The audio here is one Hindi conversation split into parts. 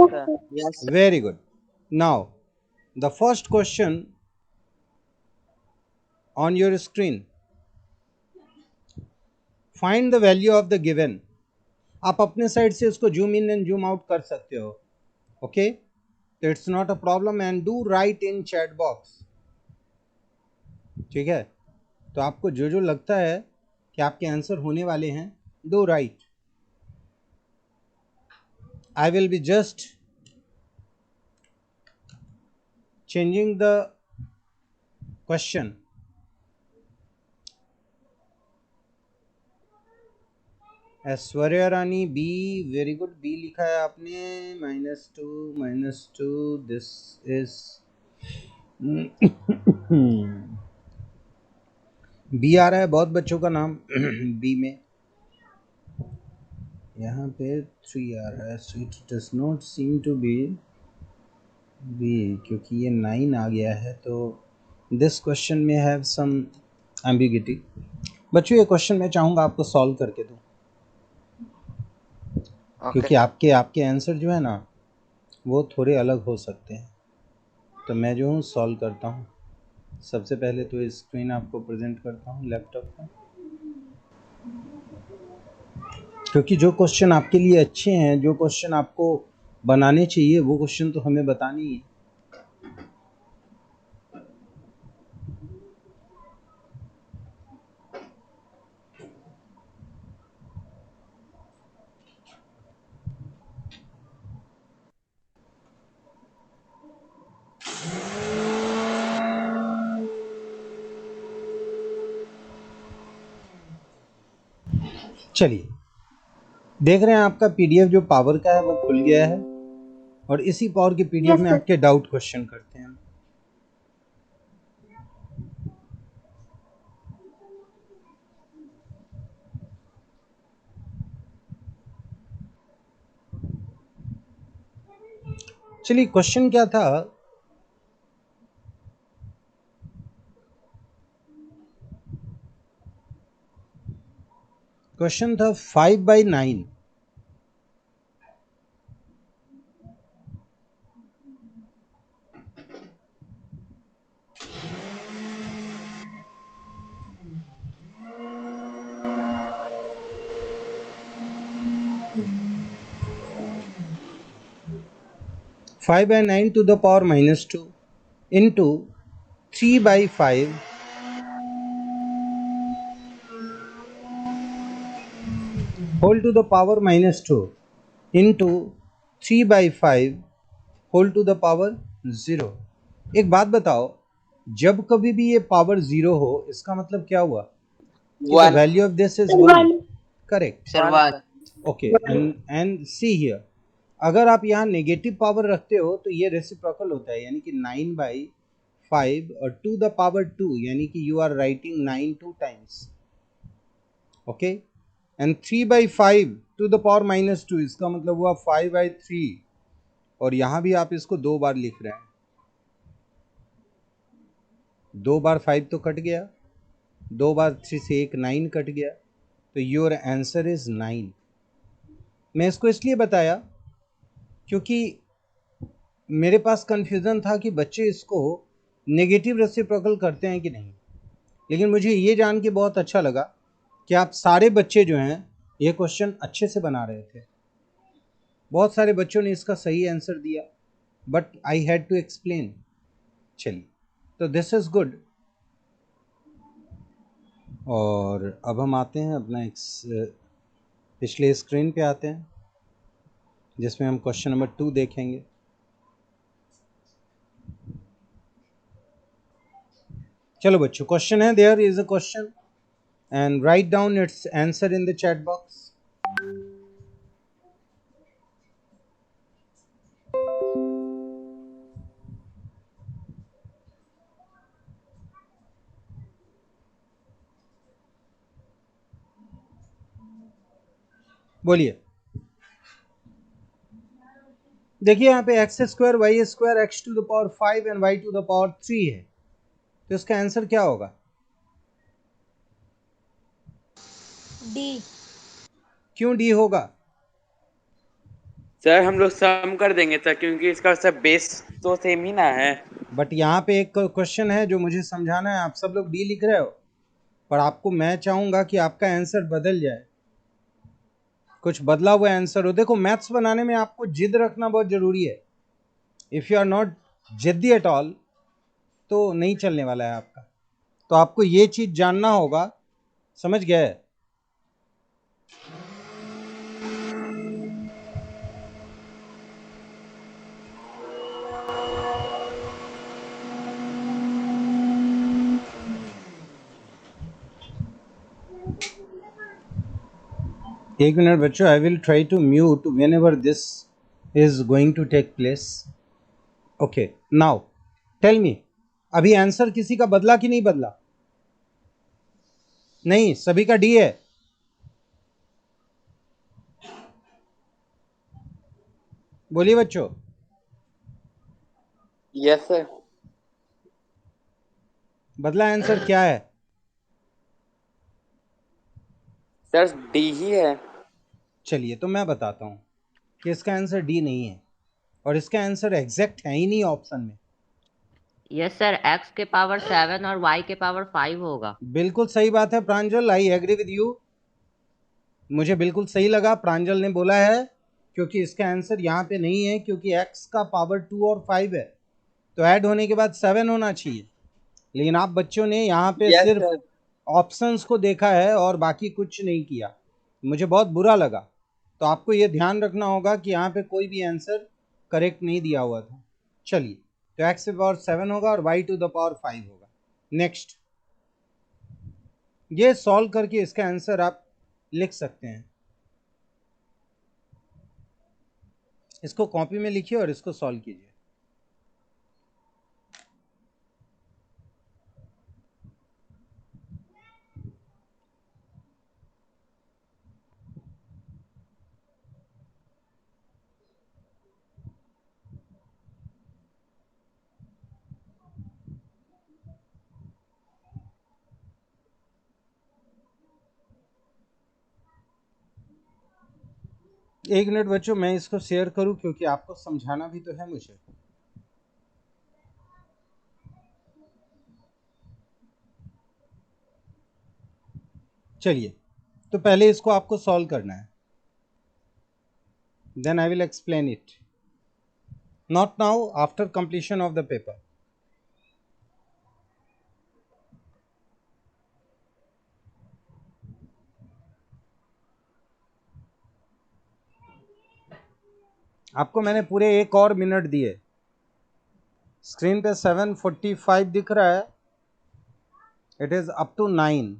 sir. Yes, sir. Very good. Now, the first question on your screen. Find the value of the given. आप अपने साइड से इसको zoom in and zoom out कर सकते हो. ओके, तो it's not a problem and do right in chat box. ठीक है, तो आपको जो जो लगता है कि आपके आंसर होने वाले हैं, do right. I will be just changing the question. Aishwarya Rani B, very good. B लिखा है आपने. -2 दिस इज बी आ रहा है बहुत बच्चों का नाम बी में. यहाँ पे 3 आ रहा है, so it does not seem to be B, क्योंकि ये 9 आ गया है. तो दिस क्वेश्चन में हैव सम एम्बिग्यूटी. बच्चों, ये क्वेश्चन मैं चाहूँगा आपको सॉल्व करके दूँ, Okay. क्योंकि आपके आपके आंसर जो है ना वो थोड़े अलग हो सकते हैं. तो मैं जो हूँ सॉल्व करता हूँ. सबसे पहले तो स्क्रीन आपको प्रेजेंट करता हूँ लैपटॉप का, क्योंकि जो क्वेश्चन आपके लिए अच्छे हैं, जो क्वेश्चन आपको बनाने चाहिए, वो क्वेश्चन तो हमें बतानी है. चलिए, देख रहे हैं आपका पीडीएफ जो पावर का है वो खुल गया है, और इसी पावर के पीडीएफ में आपके डाउट क्वेश्चन करते हैं. चलिए, क्वेश्चन क्या था? क्वेश्चन था 5/9. 5/9 to the power -2 into 3/5 whole to the power -2 into 3/5 whole to the power 0. एक बात बताओ, जब कभी भी ये पावर 0 हो, इसका मतलब क्या हुआ कि the One. value of this is 1. Correct. Sir, one. Okay, and see here, अगर आप यहाँ नेगेटिव पावर रखते हो तो ये रेसिप्रोकल होता है, यानी कि 9/5 और टू द पावर 2, यानी कि you are writing 9 2 times. Okay, and 3/5 to the power -2, इसका मतलब हुआ 5/3, और यहाँ भी आप इसको 2 बार लिख रहे हैं. 2 बार 5 तो कट गया, 2 बार 3 से एक 9 कट गया, तो योर आंसर इज 9. मैं इसको इसलिए बताया क्योंकि मेरे पास कंफ्यूजन था कि बच्चे इसको नेगेटिव रेसिप्रोकल करते हैं कि नहीं. लेकिन मुझे ये जान के बहुत अच्छा लगा कि आप सारे बच्चे जो हैं ये क्वेश्चन अच्छे से बना रहे थे. बहुत सारे बच्चों ने इसका सही आंसर दिया, but I had to explain. चलिए, तो दिस इज गुड. और अब हम आते हैं अपना पिछले स्क्रीन पे आते हैं, जिसमें हम क्वेश्चन नंबर 2 देखेंगे. चलो बच्चों, क्वेश्चन है, there is a question and write down its answer in the chat box. बोलिए. देखिए यहाँ पे x² y² x⁵ 5 and y⁵ है, तो इसका आंसर क्या होगा? डी. क्यों डी होगा? सर हम लोग सम कर देंगे सर, क्योंकि इसका सर बेस तो सेम ही ना है। बट यहाँ पे एक क्वेश्चन है जो मुझे समझाना है। आप सब लोग डी लिख रहे हो, पर आपको मैं चाहूंगा कि आपका आंसर बदल जाए, कुछ बदला हुआ आंसर हो। देखो, मैथ्स बनाने में आपको जिद रखना बहुत जरूरी है। इफ यू आर नॉट जिद्दी एट ऑल तो नहीं चलने वाला है आपका। तो आपको ये चीज जानना होगा। समझ गए? एक मिनट बच्चों, I will try to mute whenever this is going to take place. Okay, now tell me, अभी आंसर किसी का बदला कि नहीं बदला? नहीं, सभी का डी है। बोलिए बच्चों। Yes sir. बदला आंसर क्या है? सर डी ही है। चलिए तो मैं बताता हूं कि इसका आंसर डी नहीं है, और इसका आंसर एग्जैक्ट है ही नहीं ऑप्शन में। यस सर, एक्स के पावर 7 और वाई के पावर 5 होगा। बिल्कुल सही बात है प्रांजल, आई एग्री विद यू। मुझे बिल्कुल सही लगा प्रांजल ने बोला है, क्योंकि इसका आंसर यहाँ पे नहीं है, क्योंकि x का पावर 2 और 5 है, तो ऐड होने के बाद 7 होना चाहिए। लेकिन आप बच्चों ने यहाँ पे यस सिर्फ सर। ऑप्शंस को देखा है और बाकी कुछ नहीं किया। मुझे बहुत बुरा लगा। तो आपको ये ध्यान रखना होगा कि यहाँ पे कोई भी आंसर करेक्ट नहीं दिया हुआ था। चलिए, तो x टू पावर 7 होगा और y टू द पावर 5 होगा। नेक्स्ट, ये सॉल्व करके इसका आंसर आप लिख सकते हैं। इसको कॉपी में लिखिए और इसको सॉल्व कीजिए। एक मिनट बच्चों, मैं इसको शेयर करूं, क्योंकि आपको समझाना भी तो है मुझे। चलिए, तो पहले इसको आपको सॉल्व करना है, then I will explain it. Not now, after completion of the paper. आपको मैंने पूरे 1 और मिनट दिए। स्क्रीन पे 7:45 दिख रहा है। It is up to 9।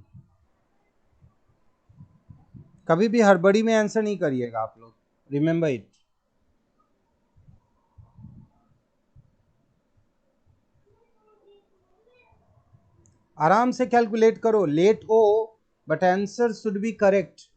कभी भी हड़बड़ी में आंसर नहीं करिएगा आप लोग, रिमेंबर इट। आराम से कैलकुलेट करो, लेट हो but answer should be correct.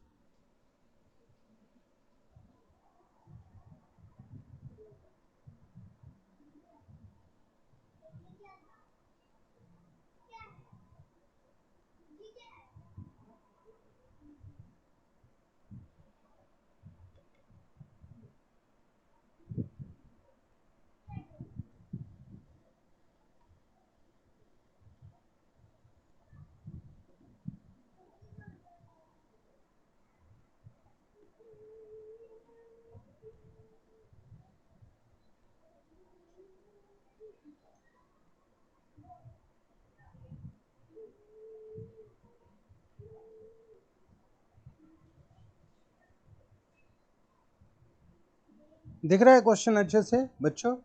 दिख रहा है क्वेश्चन अच्छे से बच्चों?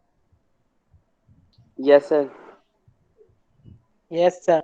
Yes sir. Yes sir.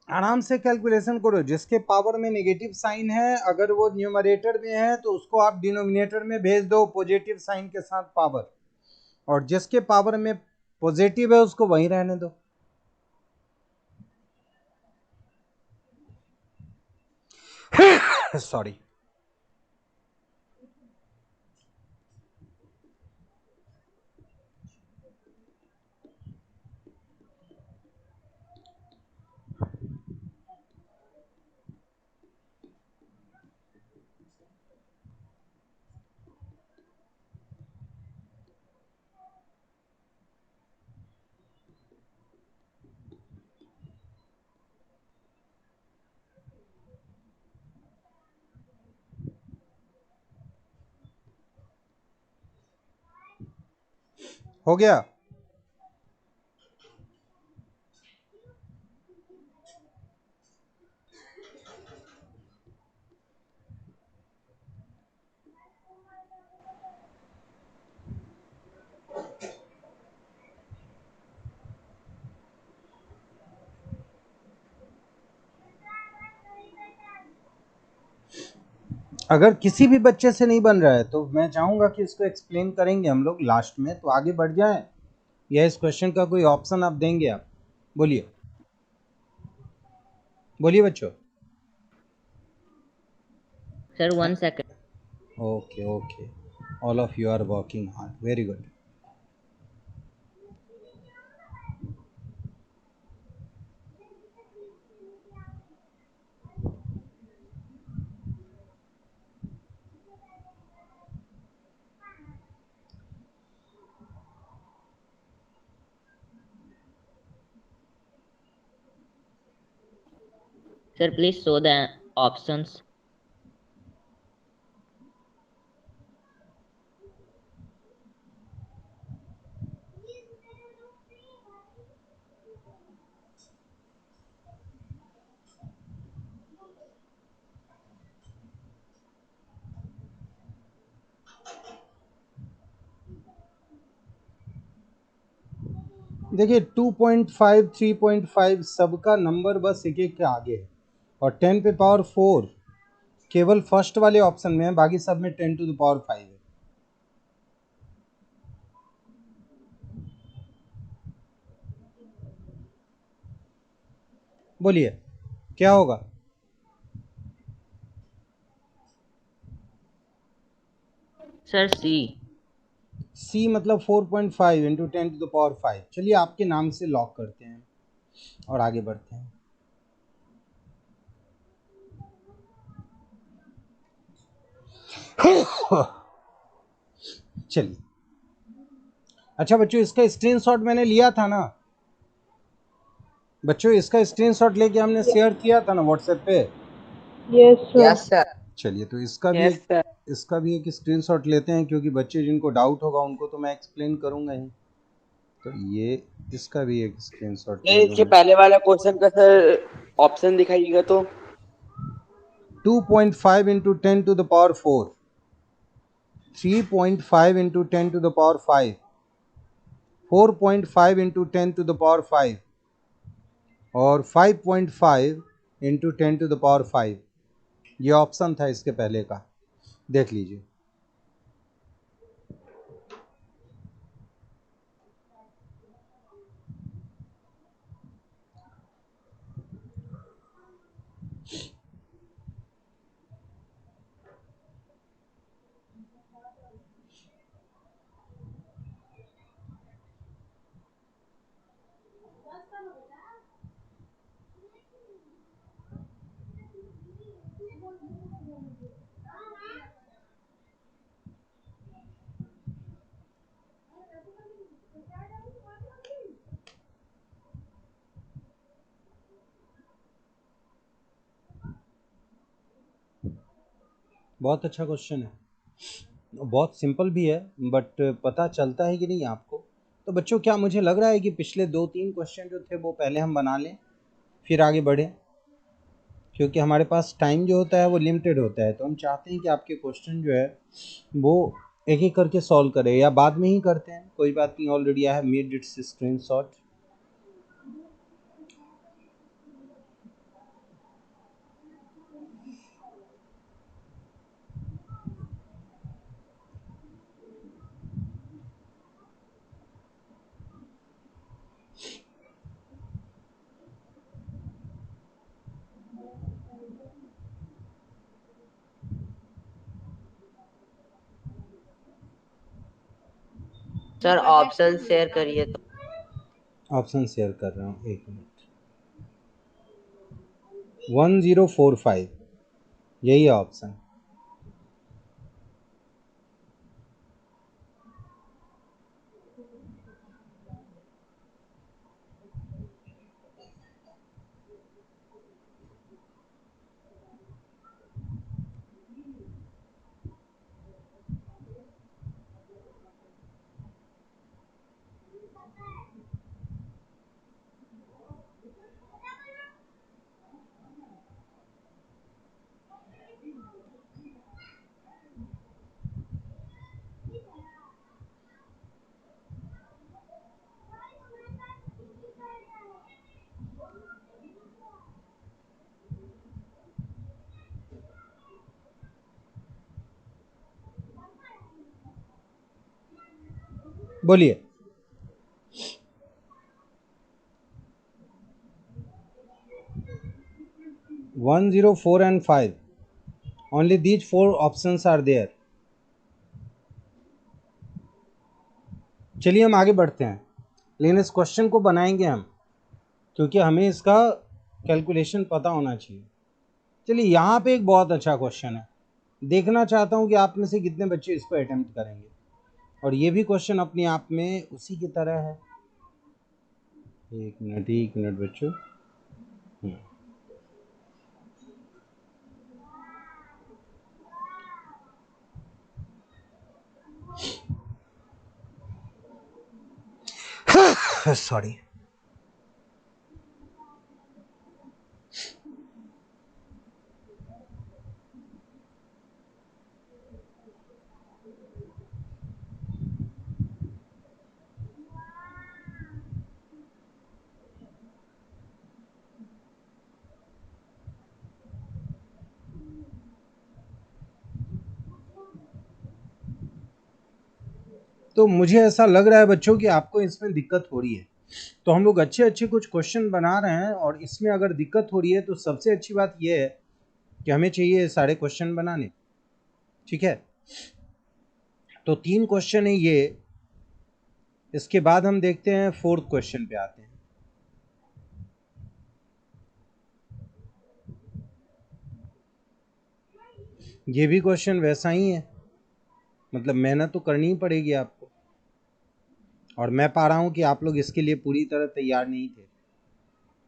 आराम से कैलकुलेशन करो। जिसके पावर में नेगेटिव साइन है, अगर वो न्यूमरेटर में है तो उसको आप डिनोमिनेटर में भेज दो पॉजिटिव साइन के साथ पावर, और जिसके पावर में पॉजिटिव है उसको वहीं रहने दो। सॉरी। हो गया। अगर किसी भी बच्चे से नहीं बन रहा है तो मैं चाहूंगा कि इसको एक्सप्लेन करेंगे हम लोग लास्ट में, तो आगे बढ़ जाएं, या इस क्वेश्चन का कोई ऑप्शन आप देंगे? आप बोलिए, बोलिए बच्चों। Sir 1 second. Okay okay, all of you are working hard, very good. Sir please show the options. देखिए 2.5 3.5 सबका नंबर बस एक एक के आगे है, और 10 पे पावर 4 केवल फर्स्ट वाले ऑप्शन में है, बाकी सब में 10 टू द पावर 5 है। बोलिए क्या होगा? सर सी। सी मतलब 4.5 इंटू 10 टू द पावर 5। चलिए आपके नाम से लॉक करते हैं और आगे बढ़ते हैं। चलिए, अच्छा बच्चों, इसका स्क्रीनशॉट मैंने लिया था ना बच्चों, इसका स्क्रीनशॉट लेके हमने शेयर किया था ना व्हाट्सएप पे। Yes sir. चलिए, तो इसका भी यस एक सर। इसका भी एक स्क्रीनशॉट लेते हैं, क्योंकि बच्चे जिनको डाउट होगा उनको तो मैं एक्सप्लेन करूंगा ही। तो ये इसका भी एक स्क्रीनशॉट ले इसके लूँ। पहले वाला क्वेश्चन का सर ऑप्शन दिखाइएगा तो। 2.5 into 10 to the power 4, 3.5 into 10 to the power 5, 4.5 into 10 to the power 5, और 5.5 इंटू 10 टू द पावर 5। ये ऑप्शन था इसके पहले का, देख लीजिए। बहुत अच्छा क्वेश्चन है, बहुत सिंपल भी है, बट पता चलता है कि नहीं आपको? तो बच्चों, क्या मुझे लग रहा है कि पिछले 2-3 क्वेश्चन जो थे वो पहले हम बना लें, फिर आगे बढ़ें, क्योंकि हमारे पास टाइम जो होता है वो लिमिटेड होता है। तो हम चाहते हैं कि आपके क्वेश्चन जो है वो एक एक करके सॉल्व करें, या बाद में ही करते हैं, कोई बात नहीं। Already I have made it's screenshot. Sir option share करिए तो। ऑप्शन शेयर कर रहा हूँ, एक मिनट। 1045 यही है ऑप्शन। बोलिए। One zero four and 5 only these 4 options are there। चलिए हम आगे बढ़ते हैं, लेकिन इस क्वेश्चन को बनाएंगे हम, क्योंकि हमें इसका कैलकुलेशन पता होना चाहिए। चलिए यहाँ पे एक बहुत अच्छा क्वेश्चन है, देखना चाहता हूँ कि आप में से कितने बच्चे इसको अटेम्प्ट करेंगे। और ये भी क्वेश्चन अपने आप में उसी की तरह है। एक मिनट बच्चों। सॉरी। तो मुझे ऐसा लग रहा है बच्चों कि आपको इसमें दिक्कत हो रही है। तो हम लोग अच्छे अच्छे कुछ क्वेश्चन बना रहे हैं, और इसमें अगर दिक्कत हो रही है तो सबसे अच्छी बात यह है कि हमें चाहिए सारे क्वेश्चन बनाने। ठीक है, तो 3 क्वेश्चन है ये। इसके बाद हम देखते हैं 4th क्वेश्चन पे आते हैं। ये भी क्वेश्चन वैसा ही है, मतलब मेहनत तो करनी ही पड़ेगी आपको, और मैं पा रहा हूं कि आप लोग इसके लिए पूरी तरह तैयार नहीं थे।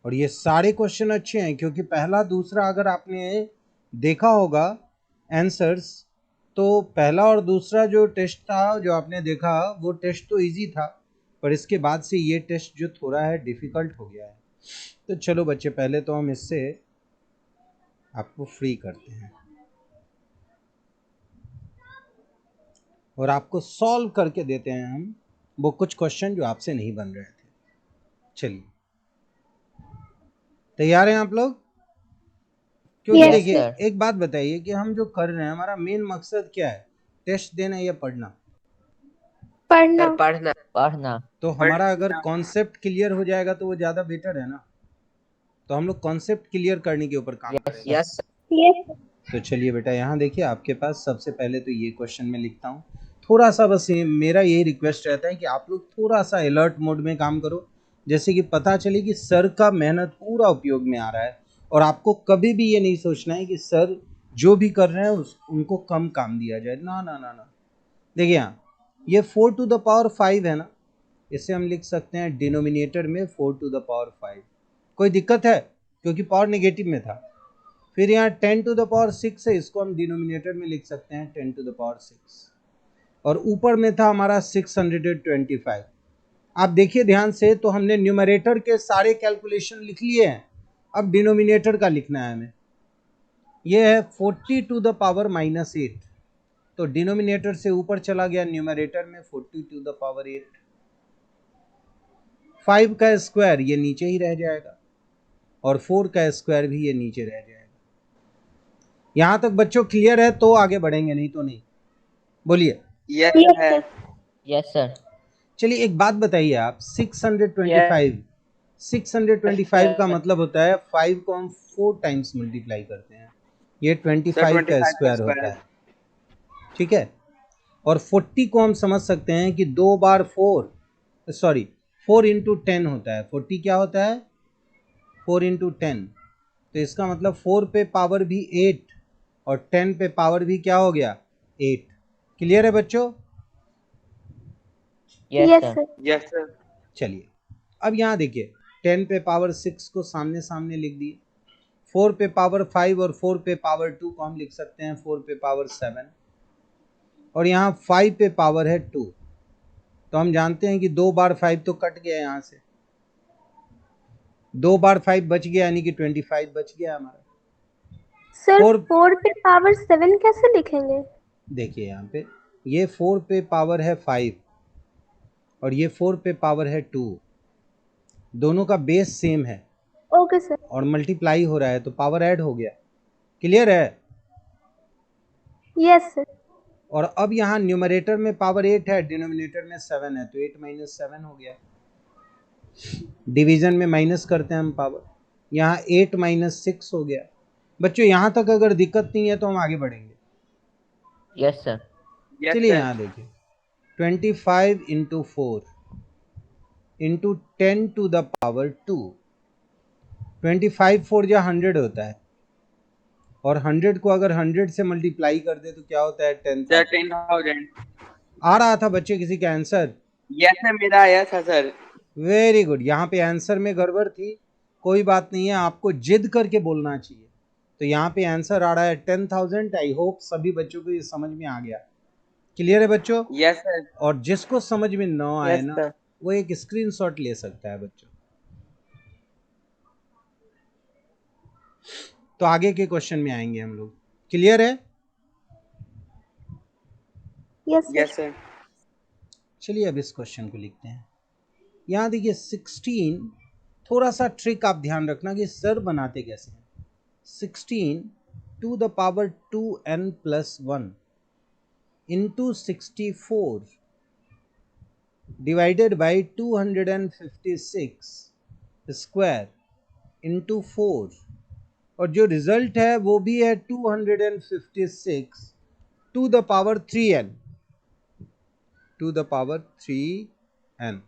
और ये सारे क्वेश्चन अच्छे हैं, क्योंकि पहला दूसरा अगर आपने देखा होगा आंसर्स, तो पहला और दूसरा जो टेस्ट था जो आपने देखा वो टेस्ट तो इजी था, पर इसके बाद से ये टेस्ट जो थोड़ा है डिफ़िकल्ट हो गया है। तो चलो बच्चे, पहले तो हम इससे आपको फ्री करते हैं और आपको सॉल्व करके देते हैं हम वो कुछ क्वेश्चन जो आपसे नहीं बन रहे थे। चलिए, तैयार हैं आप लोग? क्योंकि Yes, देखिए, sir। एक बात बताइए कि हम जो कर रहे हैं, हमारा मेन मकसद क्या है? टेस्ट देना या पढ़ना? पढ़ना। सर पढ़ना। पढ़ना। तो हमारा अगर कॉन्सेप्ट क्लियर हो जाएगा तो वो ज़्यादा बेटर है ना। तो हम लोग कॉन्सेप्ट क्लियर करने के ऊपर काम करेंगे। Yes sir. Yes, तो चलिए बेटा, यहाँ देखिए आपके पास सबसे पहले तो ये क्वेश्चन मैं लिखता हूँ। थोड़ा सा बस मेरा यही रिक्वेस्ट रहता है कि आप लोग थोड़ा सा अलर्ट मोड में काम करो, जैसे कि पता चले कि सर का मेहनत पूरा उपयोग में आ रहा है। और आपको कभी भी ये नहीं सोचना है कि सर जो भी कर रहे हैं उनको कम काम दिया जाए। ना ना ना ना। देखिए यहाँ ये 4 to the power 5 है ना, इसे हम लिख सकते हैं डिनोमिनेटर में 4 to the power 5। कोई दिक्कत है? क्योंकि पावर नेगेटिव में था। फिर यहाँ 10 to the power 6 है, इसको हम डिनोमिनेटर में लिख सकते हैं 10 to the power 6। और ऊपर में था हमारा 625। आप देखिए ध्यान से, तो हमने न्यूमरेटर के सारे कैलकुलेशन लिख लिए हैं। अब डिनोमिनेटर का लिखना है हमें। यह है 40 to the power -8। तो डिनोमिनेटर से ऊपर चला गया न्यूमरेटर में 40 to the power 8। 5 का स्क्वायर ये नीचे ही रह जाएगा, और 4 का स्क्वायर भी ये नीचे रह जाएगा। यहां तक बच्चों क्लियर है? तो आगे बढ़ेंगे, नहीं तो नहीं। बोलिए। यस yes, है। sir. Yes sir. चलिए एक बात बताइए आप, 625 का मतलब होता है 5 को हम 4 टाइम्स मल्टीप्लाई करते हैं, ये 25 का 25 का स्क्वायर होता स्क्वायर। है। ठीक है, और 40 को हम समझ सकते हैं कि 2 बार 4 इंटू 10 होता है। 40 क्या होता है? 4 इंटू 10। तो इसका मतलब 4 पे पावर भी 8 और 10 पे पावर भी क्या हो गया? 8। क्लियर है बच्चों? Yes yes sir. Sir. Yes sir. चलिए अब यहाँ देखिए 10 पे पावर 6 को सामने सामने लिख दिए, 4 पे पावर 5 और 4 पे पावर 2 को हम लिख सकते हैं 4 पे पावर 7, और यहाँ 5 पे पावर है 2। तो हम जानते हैं कि 2 बार 5 तो कट गया यहाँ से, 2 बार 5 बच गया यानी कि 25 बच गया हमारा। सर 4 4 पे पावर 7 कैसे लिखेंगे? देखिए यहाँ पे ये 4 पे पावर है 5 और ये 4 पे पावर है 2, दोनों का बेस सेम है ओके सर। और मल्टीप्लाई हो रहा है तो पावर ऐड हो गया। क्लियर है? Yes sir. और अब यहाँ न्यूमरेटर में पावर 8 है, डिनोमिनेटर में 7 है, तो 8 माइनस 7 हो गया। डिवीजन में माइनस करते हैं हम पावर, यहाँ 8 माइनस 6 हो गया। बच्चों यहाँ तक अगर दिक्कत नहीं है तो हम आगे बढ़ेंगे। Yes sir. यस चलिए सर। यहाँ देखिए 25 into 4 into 10 to the power 2। 25 4 या 100 होता है, और 100 को अगर 100 से मल्टीप्लाई कर दे तो क्या होता है? 10,000। सर 10,000। आ रहा था बच्चे किसी का आंसर? यस सर, मेरा आया था सर। Very good. यहाँ पे आंसर में गड़बड़ थी, कोई बात नहीं है, आपको जिद करके बोलना चाहिए। तो यहाँ पे आंसर आ रहा है 10,000। आई होप सभी बच्चों को ये समझ में आ गया। क्लियर है बच्चों? Yes sir. और जिसको समझ में न आए यस ना, सर। वो एक स्क्रीनशॉट ले सकता है बच्चों। तो आगे के क्वेश्चन में आएंगे हम लोग। क्लियर है? Yes yes sir. सर। चलिए अब इस क्वेश्चन को लिखते हैं। यहाँ देखिए 16, थोड़ा सा ट्रिक आप ध्यान रखना कि सर बनाते कैसे हैं। 16 to the power 2n plus 1 into 64 divided by 256 square into 4, और जो रिजल्ट है वो भी है 256 to the power 3n, to the power 3n।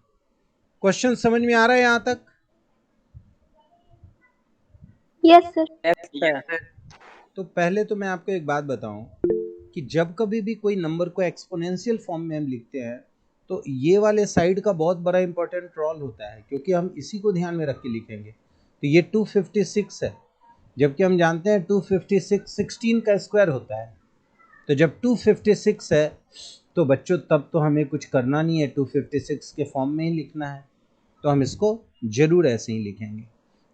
Question समझ में आ रहा है यहां तक? Yes sir. Yes sir. तो पहले तो मैं आपको एक बात बताऊं कि जब कभी भी कोई नंबर को एक्सपोनेंशियल फॉर्म में हम लिखते हैं तो ये वाले साइड का बहुत बड़ा इंपॉर्टेंट रोल होता है, क्योंकि हम इसी को ध्यान में रख के लिखेंगे। तो ये 256 है, जबकि हम जानते हैं 256 16 का स्क्वायर होता है। तो जब 256 है तो बच्चों तब तो हमें कुछ करना नहीं है, 256 के फॉर्म में ही लिखना है। तो हम इसको जरूर ऐसे ही लिखेंगे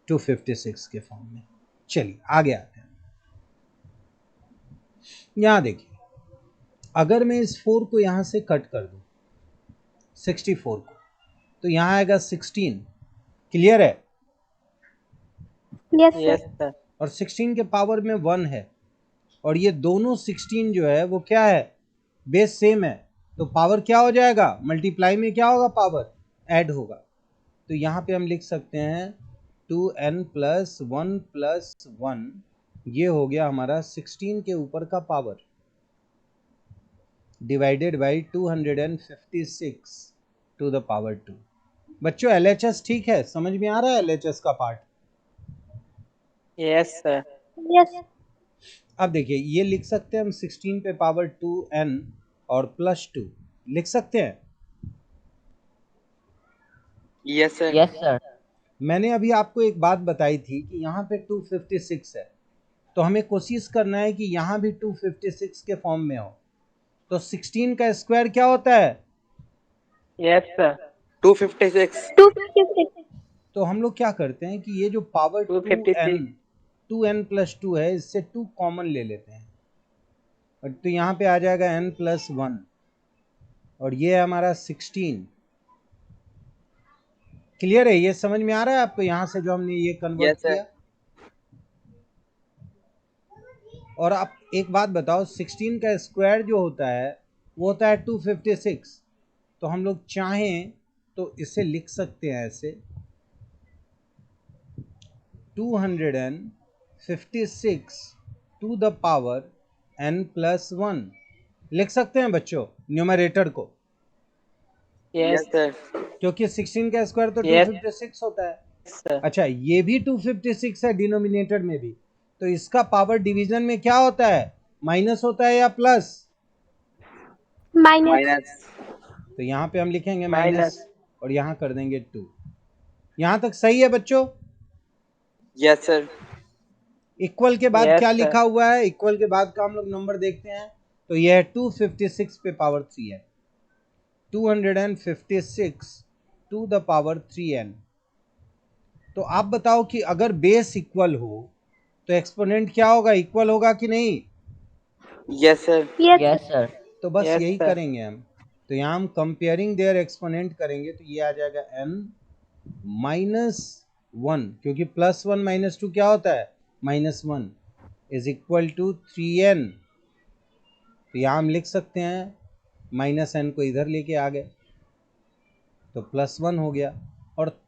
256 के फॉर्म में। चलिए आगे आते हैं। यहाँ देखिए अगर मैं इस 4 को यहाँ से कट कर दूं 64 को, तो यहाँ आएगा 16। क्लियर है? Yes yes sir. सर। और 16 के पावर में 1 है, और ये दोनों 16 जो है वो क्या है? बेस सेम है, तो पावर क्या हो जाएगा? मल्टीप्लाई में क्या होगा? पावर ऐड होगा। तो यहाँ पे हम लिख सकते हैं 2n प्लस 1 प्लस 1, ये हो गया हमारा 16 के ऊपर का power divided by 256 to the power 2। बच्चों LHS ठीक है? समझ में आ रहा है LHS का पार्ट? Yes sir. यस। अब देखिए ये लिख सकते हैं हम 16 पे पावर 2n और प्लस 2 लिख सकते हैं। Yes sir. Yes sir. मैंने अभी आपको एक बात बताई थी कि यहाँ पे 256 है, तो हमें कोशिश करना है कि यहाँ भी 256 के फॉर्म में हो। तो 16 का स्क्वायर क्या होता है? Yes sir. 256। 256। तो हम लोग क्या करते हैं कि ये जो पावर 256। 2n प्लस 2 है, इससे 2 कॉमन ले लेते हैं, और तो यहाँ पे आ जाएगा n प्लस 1, और ये है हमारा 16। क्लियर है? ये समझ में आ रहा है आपको यहाँ से जो हमने ये कन्वर्ट यस सर। किया? और आप एक बात बताओ, 16 का स्क्वायर जो होता है वो होता है 256। तो हम लोग चाहें तो इसे लिख सकते हैं ऐसे 256 to the power n plus 1, लिख सकते हैं बच्चों न्यूमरेटर को, यस सर। क्योंकि 16 का स्क्वायर तो Yes. 256 होता है। सर अच्छा, ये भी 256 है डिनोमिनेटर में भी, तो इसका पावर डिवीजन में क्या होता है, माइनस होता है या प्लस? माइनस। माइनस। तो यहाँ पे हम लिखेंगे माइनस। माइनस और यहाँ कर देंगे 2। यहाँ तक सही है बच्चों? Yes sir. इक्वल के बाद Yes, क्या sir. लिखा हुआ है, इक्वल के बाद का हम लोग नंबर देखते हैं, तो यह 256 पे पावर 3 है, 256 टू द पावर 3n। तो आप बताओ कि अगर बेस इक्वल हो तो एक्सपोनेंट क्या होगा, इक्वल होगा कि नहीं? Yes sir. Yes yes sir. तो बस Yes, यही sir. करेंगे हम। तो यहाँ हम कंपेयरिंग देयर एक्सपोनेंट करेंगे, तो ये आ जाएगा n -1, क्योंकि +1 -2 क्या होता है, -1 इज इक्वल टू 3n। तो यहाँ हम लिख सकते हैं -n को इधर लेके आ गए तो +1 हो गया, और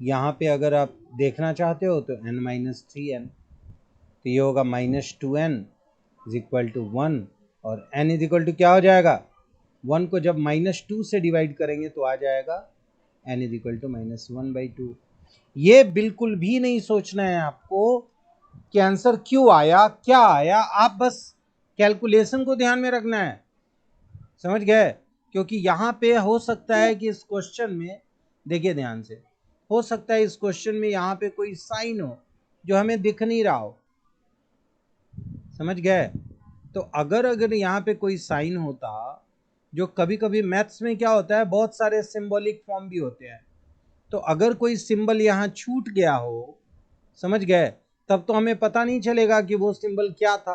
यहाँ पे अगर आप देखना चाहते हो तो n-3n, तो ये होगा -2n इज इक्वल टू 1, और n इज इक्वल टू क्या हो जाएगा, 1 को जब -2 से डिवाइड करेंगे तो आ जाएगा n इज इक्वल टू -1/2। ये बिल्कुल भी नहीं सोचना है आपको कि आंसर क्यों आया, क्या आया, आप बस कैलकुलेशन को ध्यान में रखना है, समझ गए? क्योंकि यहाँ पे हो सकता है कि इस क्वेश्चन में, देखिए ध्यान से, हो सकता है इस क्वेश्चन में यहाँ पे कोई साइन हो जो हमें दिख नहीं रहा हो, समझ गए? तो अगर यहाँ पे कोई साइन होता, जो कभी कभी मैथ्स में क्या होता है, बहुत सारे सिंबॉलिक फॉर्म भी होते हैं, तो अगर कोई सिंबल यहाँ छूट गया हो, समझ गए, तब तो हमें पता नहीं चलेगा कि वो सिंबल क्या था।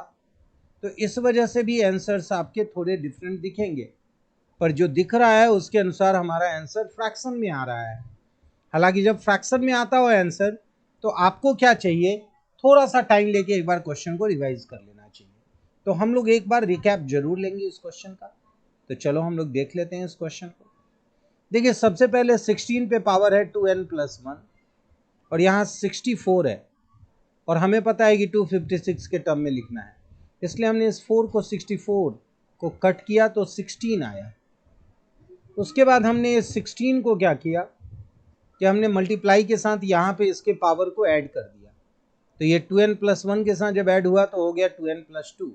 तो इस वजह से भी आंसर्स आपके थोड़े डिफरेंट दिखेंगे, पर जो दिख रहा है उसके अनुसार हमारा आंसर फ्रैक्शन में आ रहा है। हालांकि जब फ्रैक्शन में आता हो आंसर, तो आपको क्या चाहिए, थोड़ा सा टाइम लेके एक बार क्वेश्चन को रिवाइज कर लेना चाहिए। तो हम लोग एक बार रिकैप जरूर लेंगे इस क्वेश्चन का। तो चलो हम लोग देख लेते हैं इस क्वेश्चन को। देखिए, सबसे पहले 16 पे पावर है 2n+1, और यहाँ 64 है, और हमें पता है कि 256 के टर्म में लिखना है, इसलिए हमने इस 4 को 64 को कट किया तो 16 आया। उसके बाद हमने इस 16 को क्या किया कि हमने मल्टीप्लाई के साथ यहाँ पे इसके पावर को ऐड कर दिया, तो ये 2n+1 के साथ जब ऐड हुआ तो हो गया 2n+2,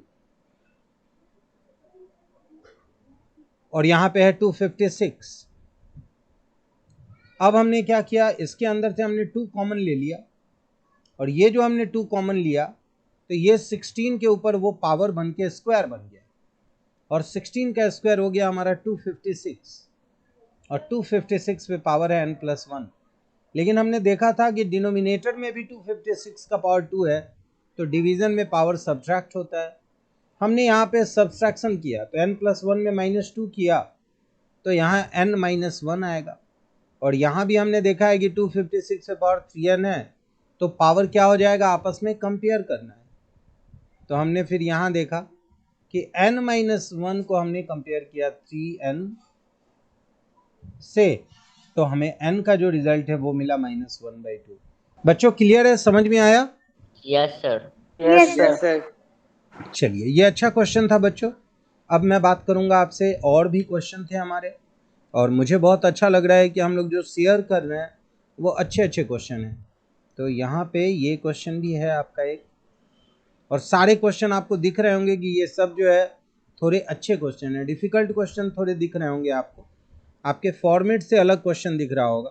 और यहाँ पे है 256। अब हमने क्या किया, इसके अंदर से हमने 2 कॉमन ले लिया, और ये जो हमने 2 कॉमन लिया तो ये 16 के ऊपर वो पावर बन के स्क्वायर बन गया, और 16 का स्क्वायर हो गया हमारा 256, और 256 पे पावर है n+1। लेकिन हमने देखा था कि डिनोमिनेटर में भी 256 का पावर 2 है, तो डिवीजन में पावर सब्ट्रैक्ट होता है। हमने यहाँ पे सब्ट्रैक्शन किया, तो n+1 में -2 किया तो यहाँ n-1 आएगा, और यहाँ भी हमने देखा है कि 256 पे पावर 3n है, तो पावर क्या हो जाएगा, आपस में कंपेयर करना है। तो हमने फिर यहाँ देखा कि n-1 को हमने कंपेयर किया 3n से, तो हमें n का जो रिजल्ट है वो मिला -1/2। बच्चों क्लियर है, समझ में आया? Yes sir. Yes sir. चलिए, ये अच्छा क्वेश्चन था बच्चों। अब मैं बात करूंगा आपसे, और भी क्वेश्चन थे हमारे, और मुझे बहुत अच्छा लग रहा है कि हम लोग जो शेयर कर रहे हैं वो अच्छे अच्छे क्वेश्चन हैं। तो यहाँ पे ये क्वेश्चन भी है आपका एक, और सारे क्वेश्चन आपको दिख रहे होंगे कि ये सब जो है थोड़े अच्छे क्वेश्चन है, डिफ़िकल्ट क्वेश्चन थोड़े दिख रहे होंगे आपको, आपके फॉर्मेट से अलग क्वेश्चन दिख रहा होगा,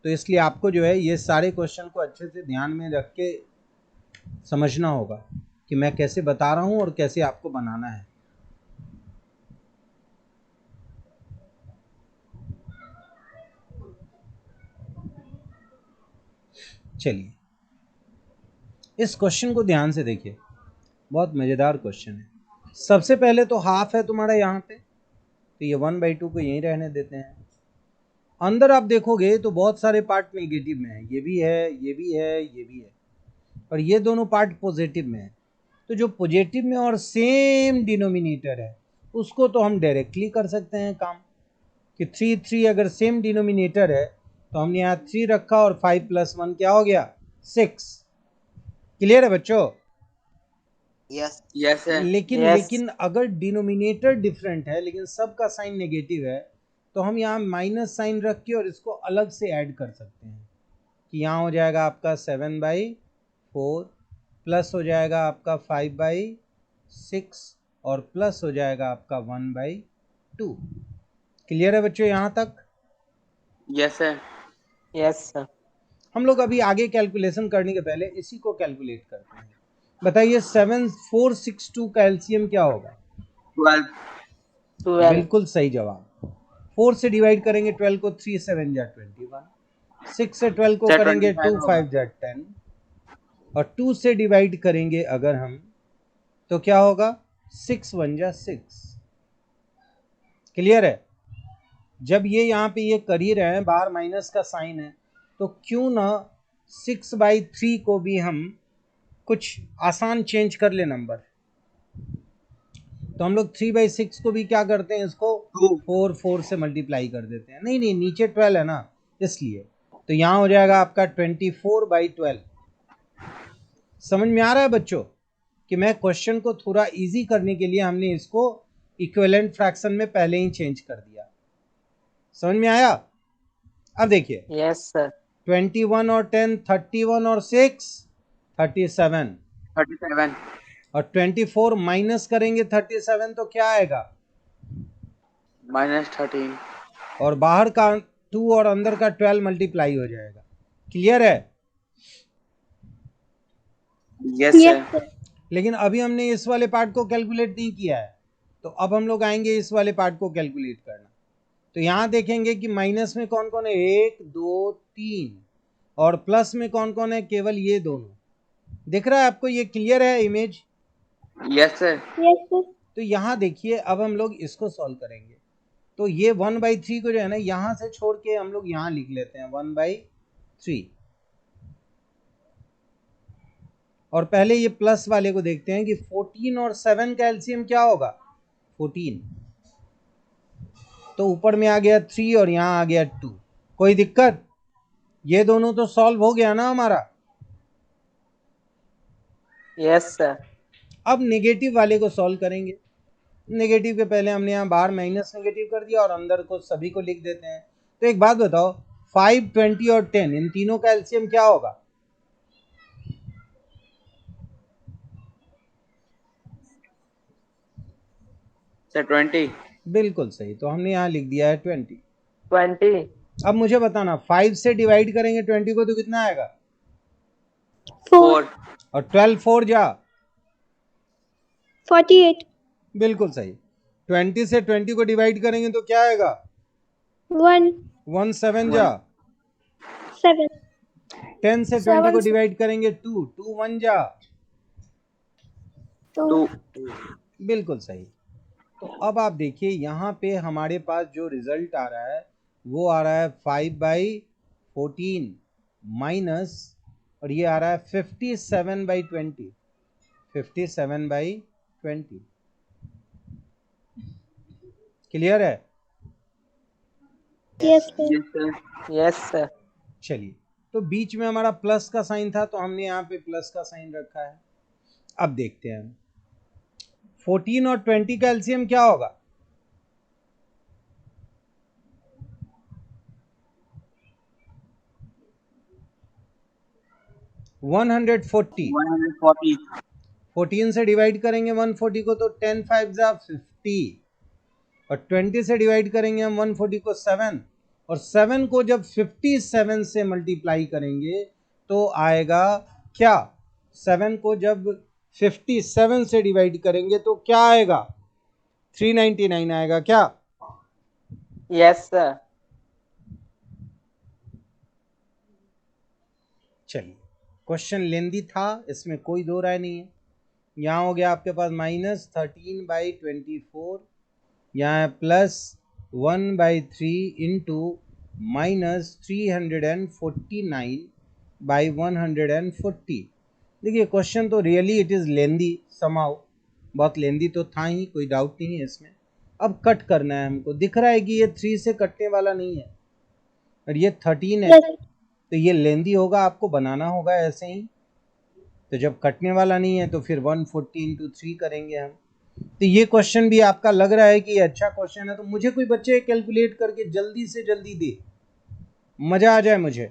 तो इसलिए आपको जो है ये सारे क्वेश्चन को अच्छे से ध्यान में रख के समझना होगा कि मैं कैसे बता रहा हूँ और कैसे आपको बनाना है। चलिए, इस क्वेश्चन को ध्यान से देखिए, बहुत मज़ेदार क्वेश्चन है। सबसे पहले तो हाफ है तुम्हारा यहाँ पे, तो ये 1/2 को यहीं रहने देते हैं। अंदर आप देखोगे तो बहुत सारे पार्ट नेगेटिव में है, ये भी है, ये भी है, ये भी है, और ये दोनों पार्ट पॉजिटिव में है। तो जो पॉजिटिव में और सेम डिनोमिनेटर है उसको तो हम डायरेक्टली कर सकते हैं काम, कि 3 अगर सेम डिनोमिनेटर है तो हमने यहाँ 3 रखा, और 5 + 1 क्या हो गया, 6। क्लियर है बच्चों? यस यस है। लेकिन Yes. लेकिन अगर डिनोमिनेटर डिफरेंट है लेकिन सबका साइन नेगेटिव है तो हम यहाँ माइनस साइन रख के और इसको अलग से ऐड कर सकते हैं कि यहाँ हो जाएगा आपका 7/4 प्लस हो जाएगा आपका 5/6 और प्लस हो जाएगा आपका 1/2। क्लियर है बच्चों यहाँ तक? यस है। यस सर हम लोग अभी आगे कैलकुलेशन करने के पहले इसी को कैलकुलेट करते हैं। बताइए 7462 का एलसीएम क्या होगा? 12। 12 बिल्कुल सही जवाब। 4 से डिवाइड करेंगे 12 को, 3 7 जा 21, 6 से 12 को सर करेंगे 25 2 होगा। 5 जा 10 और 2 से डिवाइड करेंगे अगर हम तो क्या होगा? 6 1 जा 6। क्लियर है? जब ये यहाँ पे ये कर ही रहे हैं, बाहर माइनस का साइन है, तो क्यों ना 6/3 को भी हम कुछ आसान चेंज कर ले नंबर। तो हम लोग 3/6 को भी क्या करते हैं, इसको 4 से मल्टीप्लाई कर देते हैं। नहीं नहीं, नीचे 12 है ना, इसलिए। तो यहाँ हो जाएगा आपका 24/12। समझ में आ रहा है बच्चों कि मैं क्वेश्चन को थोड़ा इजी करने के लिए हमने इसको इक्विवेलेंट फ्रैक्शन में पहले ही चेंज कर दिया। समझ में आया? अब देखिए यस सर 21 और 10, 31 और 6 37 37। और 24 माइनस करेंगे 37 तो क्या आएगा? -13। और बाहर का 2 और अंदर का 12 मल्टीप्लाई हो जाएगा। क्लियर है? यस Yes, है। sir. लेकिन अभी हमने इस वाले पार्ट को कैलकुलेट नहीं किया है, तो अब हम लोग आएंगे इस वाले पार्ट को कैलकुलेट करना। तो यहाँ देखेंगे कि माइनस में कौन कौन है, 1 2 3, और प्लस में कौन कौन है, केवल ये दोनों। दिख रहा है आपको? ये क्लियर है इमेज? यस है। Yes, sir. तो यहाँ देखिए, अब हम लोग इसको सॉल्व करेंगे। तो ये 1/3 को जो है ना, यहाँ से छोड़ के हम लोग यहाँ लिख लेते हैं 1/3। और पहले ये प्लस वाले को देखते हैं कि 14 और 7 का एलसीएम क्या होगा? 14। तो ऊपर में आ गया 3 और यहाँ आ गया 2। कोई दिक्कत? ये दोनों तो सॉल्व हो गया ना हमारा। यस सर अब नेगेटिव वाले को सॉल्व करेंगे। नेगेटिव के पहले हमने यहाँ बाहर माइनस नेगेटिव कर दिया और अंदर को सभी को लिख देते हैं। तो एक बात बताओ, 5 20 और 10 इन तीनों का एलसीएम क्या होगा? सर 20। बिल्कुल सही। तो हमने यहाँ लिख दिया है 20। 20 अब मुझे बताना, 5 से डिवाइड करेंगे 20 को तो कितना आएगा? 4. 4। और 12 4 जा 48. बिल्कुल सही। 20 से 20 को डिवाइड करेंगे तो क्या आएगा? 1. 1 7 जा 7. 10 से 20 को डिवाइड करेंगे 2 2 1 जा 2. बिल्कुल सही। तो अब आप देखिए यहाँ पे हमारे पास जो रिजल्ट आ रहा है वो आ रहा है 5/14 माइनस, और ये आ रहा है 57/20। 57/20। क्लियर है? Yes, sir. Yes sir. Yes sir चलिए, तो बीच में हमारा प्लस का साइन था तो हमने यहाँ पे प्लस का साइन रखा है। अब देखते हैं 14 और 20 का एलसीएम क्या होगा? $140। 140। 14 से डिवाइड करेंगे 140 को तो 10 5 जा 50, और 20 से डिवाइड करेंगे हम 140 को 7, और 7 को जब 57 से मल्टीप्लाई करेंगे तो आएगा क्या? 7 को जब 57 से डिवाइड करेंगे तो क्या आएगा? 399 आएगा क्या? यस सर चलिए, क्वेश्चन लेंदी था, इसमें कोई दो राय नहीं है। यहाँ हो गया आपके पास -13/24, यहाँ है +1/3 इंटू -349/140। देखिए क्वेश्चन तो रियली इट इज़ लेंदी समाउ, बहुत लेंदी तो था ही, कोई डाउट नहीं है इसमें। अब कट करना है हमको। दिख रहा है कि ये 3 से कटने वाला नहीं है और ये 13 है, Yes. तो ये लेंदी होगा, आपको बनाना होगा ऐसे ही। तो जब कटने वाला नहीं है तो फिर 140 इंटू 3 करेंगे हम। तो ये क्वेश्चन भी आपका लग रहा है कि ये अच्छा क्वेश्चन है, तो मुझे कोई बच्चे कैलकुलेट करके जल्दी से जल्दी दे, मज़ा आ जाए मुझे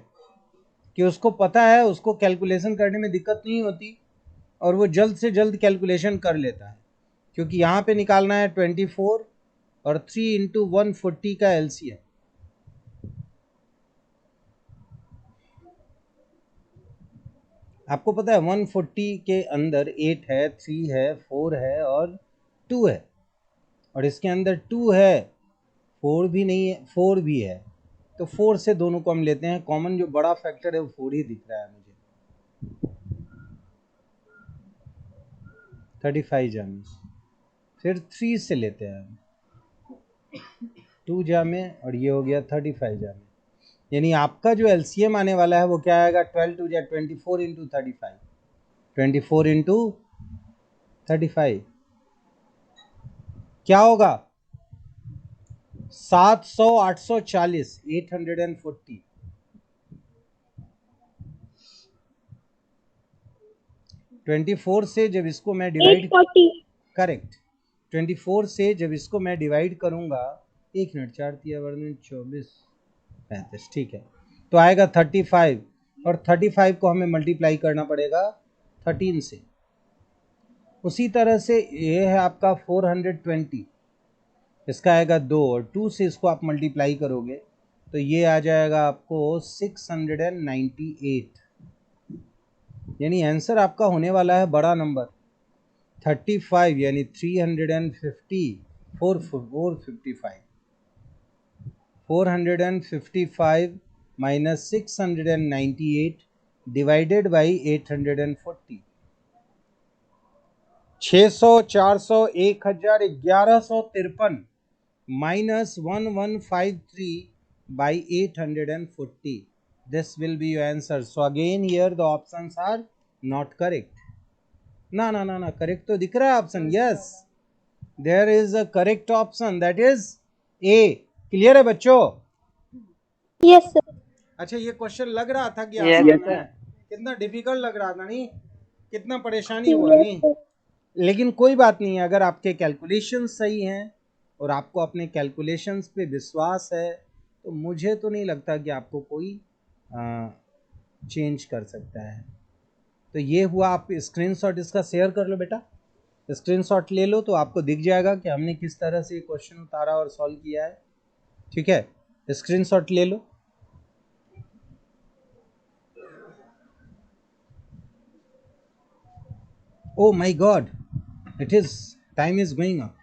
कि उसको पता है, उसको कैलकुलेशन करने में दिक्कत नहीं होती और वो जल्द से जल्द कैलकुलेशन कर लेता है, क्योंकि यहाँ पे निकालना है 24 और 3 इंटू 140 का एलसीएम। आपको पता है 140 के अंदर 8 है, 3 है, 4 है और 2 है, और इसके अंदर 2 है, 4 भी नहीं है, 4 भी है, तो 4 से दोनों को हम लेते हैं कॉमन, जो बड़ा फैक्टर है वो 4 ही दिख रहा है मुझे। 35 जामे, फिर 3 से लेते हैं हम 2 जामे, और ये हो गया 35 जामे। यानी आपका जो एलसीएम आने वाला है वो क्या आएगा, 12 टू 24 इंटू 35, 24 इंटू 35 क्या होगा, 700, 840, 840। 24 से जब इसको मैं डिवाइड, 840. करेक्ट, 24 से जब इसको मैं डिवाइड करूंगा, 1 मिनट, 4 तिया वर्ग 24 35, ठीक है, तो आएगा 35, और 35 को हमें मल्टीप्लाई करना पड़ेगा 13 से। उसी तरह से ये है आपका 420, इसका आएगा 2, और 2 से इसको आप मल्टीप्लाई करोगे तो ये आ जाएगा आपको 698। यानी आंसर आपका होने वाला है बड़ा नंबर 35, यानी 350, 455, 455 minus 698 divided by 840। 600, 400, 1000, 1153 minus 1153 by 840. This will be your answer. So again here the options are not correct. ना correct तो दिख रहा है option, yes, there is a correct option, that is A. Clear है बच्चों? Yes, sir. अच्छा, ये क्वेश्चन लग रहा था कि Yes, आसान sir. है, कितना डिफिकल्ट लग रहा था, नहीं कितना परेशानी हुआ, Yes, नहीं, sir. लेकिन कोई बात नहीं है, अगर आपके कैलकुलेशन सही हैं और आपको अपने कैलकुलेशंस पे विश्वास है तो मुझे तो नहीं लगता कि आपको कोई चेंज कर सकता है। तो ये हुआ, आप स्क्रीनशॉट इसका शेयर कर लो बेटा, स्क्रीनशॉट ले लो तो आपको दिख जाएगा कि हमने किस तरह से क्वेश्चन उतारा और सॉल्व किया है। ठीक है, स्क्रीनशॉट ले लो। Oh my God, it is, time is going up.